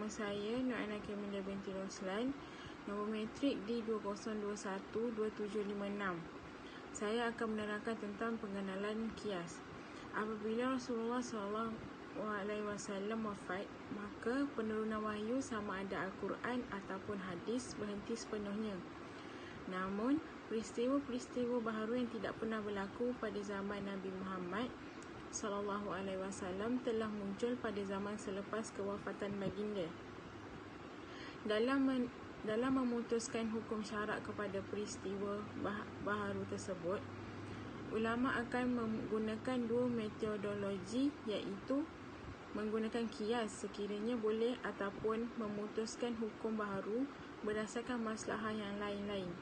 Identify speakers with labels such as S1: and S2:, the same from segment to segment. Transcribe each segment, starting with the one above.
S1: Nama saya Nur Ana Kamilah binti Roslan. Nombor matrik D20212756. Saya akan menerangkan tentang pengenalan kias. Apabila Rasulullah SAW wafat, maka penurunan wahyu sama ada Al-Quran ataupun hadis berhenti sepenuhnya. Namun, peristiwa-peristiwa baharu yang tidak pernah berlaku pada zaman Nabi Muhammad SAW telah muncul pada zaman selepas kewafatan baginda. Dalam memutuskan hukum syarak kepada peristiwa baharu tersebut, ulama akan menggunakan dua metodologi, iaitu menggunakan kias sekiranya boleh ataupun memutuskan hukum baharu berdasarkan maslahah yang lain-lain.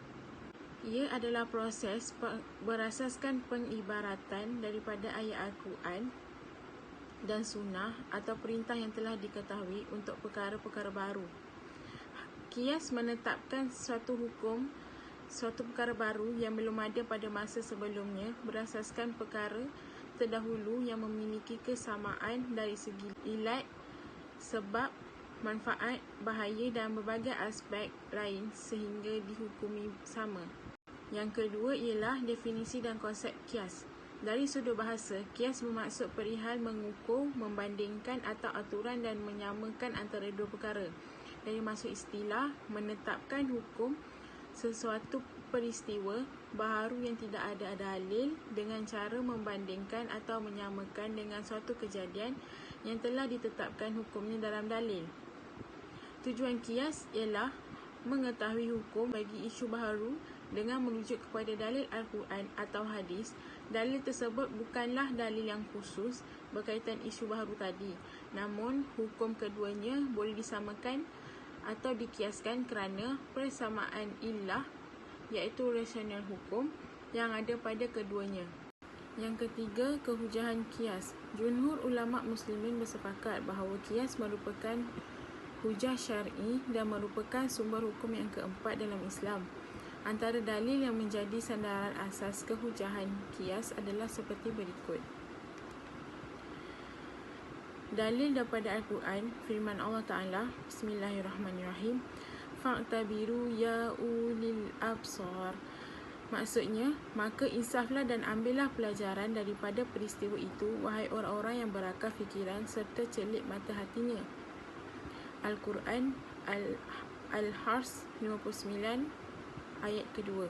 S1: Ia adalah proses berasaskan pengibaratan daripada ayat Al-Quran dan sunnah atau perintah yang telah diketahui untuk perkara-perkara baru. Kias menetapkan suatu perkara baru yang belum ada pada masa sebelumnya berasaskan perkara terdahulu yang memiliki kesamaan dari segi ilat, sebab, manfaat, bahaya dan berbagai aspek lain sehingga dihukumi sama. Yang kedua ialah definisi dan konsep kias. Dari sudut bahasa, kias bermaksud perihal mengukur, membandingkan atau aturan dan menyamakan antara dua perkara. Dari maksud istilah, menetapkan hukum sesuatu peristiwa baharu yang tidak ada dalil dengan cara membandingkan atau menyamakan dengan suatu kejadian yang telah ditetapkan hukumnya dalam dalil. Tujuan kias ialah mengetahui hukum bagi isu baharu dengan merujuk kepada dalil Al-Quran atau hadis. Dalil tersebut bukanlah dalil yang khusus berkaitan isu baharu tadi, namun hukum keduanya boleh disamakan atau dikiaskan kerana persamaan illah, iaitu rasional hukum yang ada pada keduanya. Yang ketiga, kehujahan kias. Jumhur ulama muslimin bersepakat bahawa kias merupakan hujah syar'i dan merupakan sumber hukum yang keempat dalam Islam. Antara dalil yang menjadi sandaran asas kehujahan kias adalah seperti berikut. Dalil daripada Al-Quran, firman Allah Ta'ala, Bismillahirrahmanirrahim, Fa'tabiru ya ulil absar. Maksudnya, maka insaflah dan ambillah pelajaran daripada peristiwa itu, wahai orang-orang yang berakal fikiran serta celik mata hatinya. Al-Quran Al-Hars 59 ayat kedua.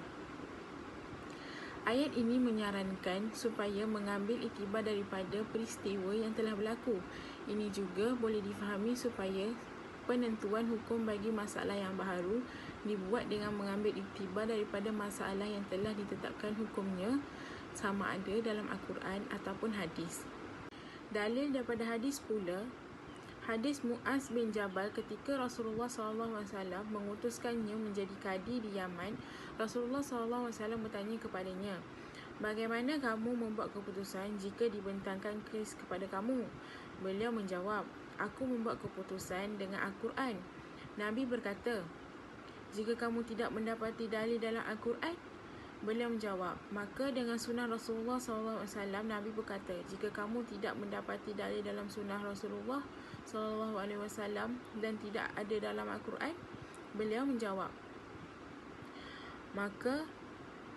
S1: Ayat ini menyarankan supaya mengambil iktibar daripada peristiwa yang telah berlaku. Ini juga boleh difahami supaya penentuan hukum bagi masalah yang baharu dibuat dengan mengambil iktibar daripada masalah yang telah ditetapkan hukumnya, sama ada dalam Al-Quran ataupun hadis. Dalil daripada hadis pula, hadis Mu'az bin Jabal ketika Rasulullah SAW mengutuskannya menjadi kadi di Yaman. Rasulullah SAW bertanya kepadanya, bagaimana kamu membuat keputusan jika dibentangkan kes kepada kamu? Beliau menjawab, aku membuat keputusan dengan Al-Quran. Nabi berkata, jika kamu tidak mendapati dalil dalam Al-Quran? Beliau menjawab, maka dengan sunnah Rasulullah SAW. Nabi berkata, jika kamu tidak mendapati dalil dalam sunnah Rasulullah SAW dan tidak ada dalam Al-Quran? Beliau menjawab, maka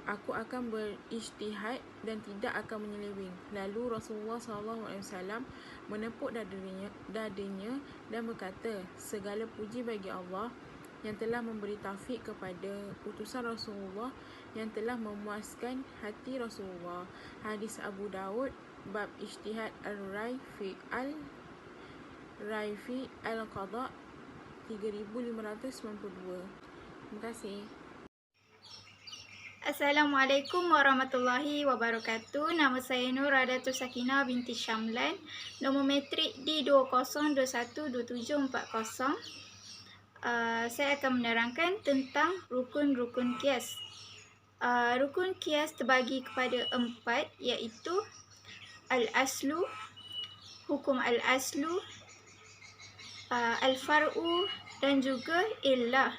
S1: aku akan berijtihad dan tidak akan menyeleweng. Lalu Rasulullah SAW menepuk dadanya dan berkata, segala puji bagi Allah yang telah memberi taufik kepada utusan Rasulullah yang telah memuaskan hati Rasulullah. Hadis Abu Daud, bab ijtihad al-rai fi al-qada 3592. Terima kasih.
S2: Assalamualaikum warahmatullahi wabarakatuh. Nama saya Nur Radatul Sakinah binti Syamlan. Nombor matrik D20212740. Saya akan menerangkan tentang rukun-rukun kias. Rukun kias terbagi kepada 4, iaitu al-aslu, hukum al-aslu, al-far'u dan juga illah.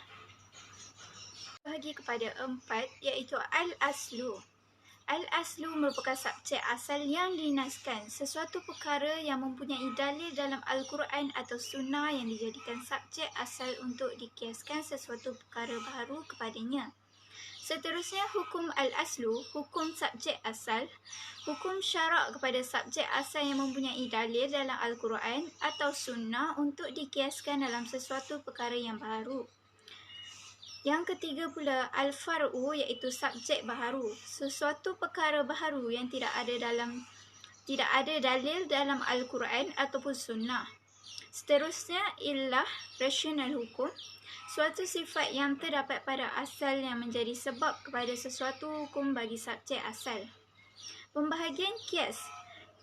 S2: Bagi kepada 4, iaitu al-aslu. Al-aslu merupakan subjek asal yang dinaskan, sesuatu perkara yang mempunyai dalil dalam Al-Quran atau Sunnah yang dijadikan subjek asal untuk dikiaskan sesuatu perkara baru kepadanya. Seterusnya, hukum al-aslu, hukum subjek asal, hukum syarak kepada subjek asal yang mempunyai dalil dalam Al-Quran atau Sunnah untuk dikiaskan dalam sesuatu perkara yang baru. Yang ketiga pula, al-far'u iaitu subjek baharu, sesuatu perkara baharu yang tidak ada dalil dalam Al-Quran ataupun Sunnah. Seterusnya, illah, rasional hukum, suatu sifat yang terdapat pada asal yang menjadi sebab kepada sesuatu hukum bagi subjek asal. Pembahagian kias.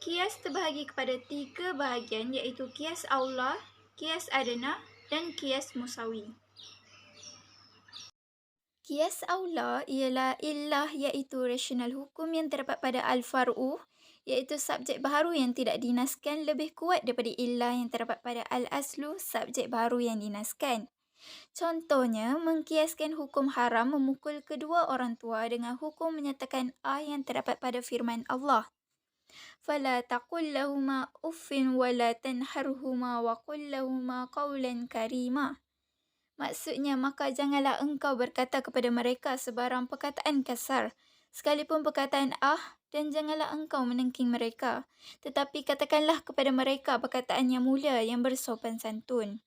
S2: Kias terbahagi kepada 3 bahagian iaitu kias aula, kias adna dan kias musawi. Kias aula ialah illah iaitu rasional hukum yang terdapat pada al-far'u iaitu subjek baharu yang tidak dinaskan lebih kuat daripada illah yang terdapat pada al-aslu subjek baharu yang dinaskan. Contohnya, mengkiaskan hukum haram memukul kedua orang tua dengan hukum menyatakan yang terdapat pada firman Allah. فَلَا تَقُلْ لَهُمَا أُفٍّ وَلَا تَنْهَرْهُمَا وَقُلْ لَهُمَا قَوْلًا كَرِيمًا. Maksudnya, maka janganlah engkau berkata kepada mereka sebarang perkataan kasar, sekalipun perkataan dan janganlah engkau menengking mereka. Tetapi katakanlah kepada mereka perkataan yang mulia yang bersopan santun.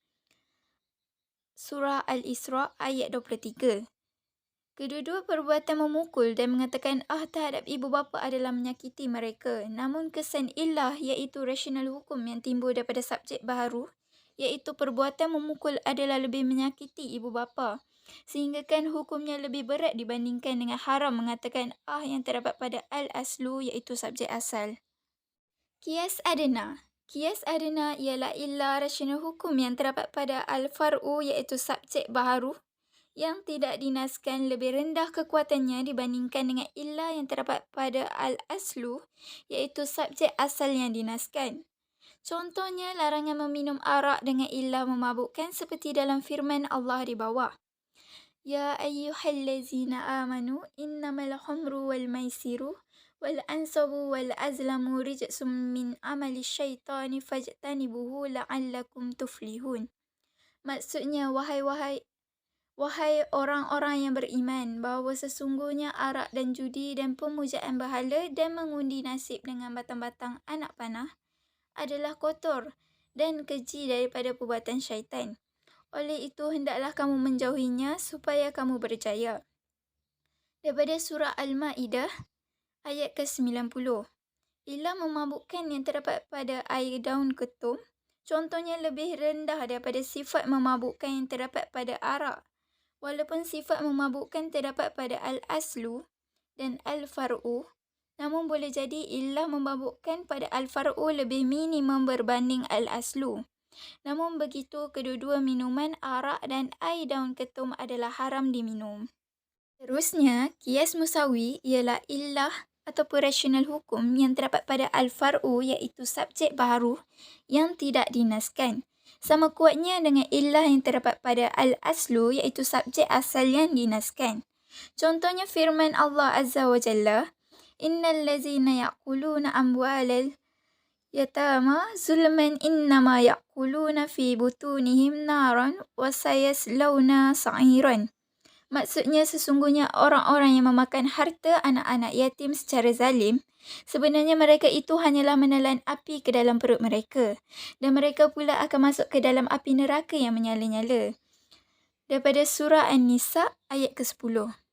S2: Surah Al-Isra ayat 23. Kedua-dua perbuatan memukul dan mengatakan terhadap ibu bapa adalah menyakiti mereka. Namun kesan illah iaitu rasional hukum yang timbul daripada subjek baharu iaitu perbuatan memukul adalah lebih menyakiti ibu bapa, sehinggakan hukumnya lebih berat dibandingkan dengan haram mengatakan yang terdapat pada al-aslu iaitu subjek asal. Kias adna. Kias adna ialah illah rasional hukum yang terdapat pada al-far'u iaitu subjek baharu yang tidak dinaskan lebih rendah kekuatannya dibandingkan dengan illah yang terdapat pada al-aslu iaitu subjek asal yang dinaskan. Contohnya, larangan meminum arak dengan illah memabukkan seperti dalam firman Allah di bawah. Ya ayyuhallazina amanu innamal khamru wal maisiru wal ansabu wal azlamu rijsum min amali syaitani fajtanibuhu la'allakum tuflihun. Maksudnya, wahai orang-orang yang beriman, bahawa sesungguhnya arak dan judi dan pemujaan berhala dan mengundi nasib dengan batang-batang anak panah adalah kotor dan keji daripada perbuatan syaitan. Oleh itu, hendaklah kamu menjauhinya supaya kamu berjaya. Daripada surah Al-Ma'idah, ayat ke-90. Illah memabukkan yang terdapat pada air daun ketum, contohnya lebih rendah daripada sifat memabukkan yang terdapat pada arak. Walaupun sifat memabukkan terdapat pada al-aslu dan al-far'u, namun boleh jadi illah memabukkan pada al-far'u lebih minimum berbanding al-aslu. Namun begitu, kedua-dua minuman arak dan air daun ketum adalah haram diminum. Terusnya, kias musawi ialah illah ataupun rasional hukum yang terdapat pada al-far'u iaitu subjek baharu yang tidak dinaskan. Sama kuatnya dengan illah yang terdapat pada al-aslu iaitu subjek asal yang dinaskan. Contohnya firman Allah Azza wa Jalla, Innal lazina ya'kuluna amwalal yatama zulman innama ya'kuluna fi butunihim naran wa sayaslawna sa'iran. Maksudnya, sesungguhnya orang-orang yang memakan harta anak-anak yatim secara zalim, sebenarnya mereka itu hanyalah menelan api ke dalam perut mereka, dan mereka pula akan masuk ke dalam api neraka yang menyala-nyala. Daripada surah An-Nisa ayat ke-10.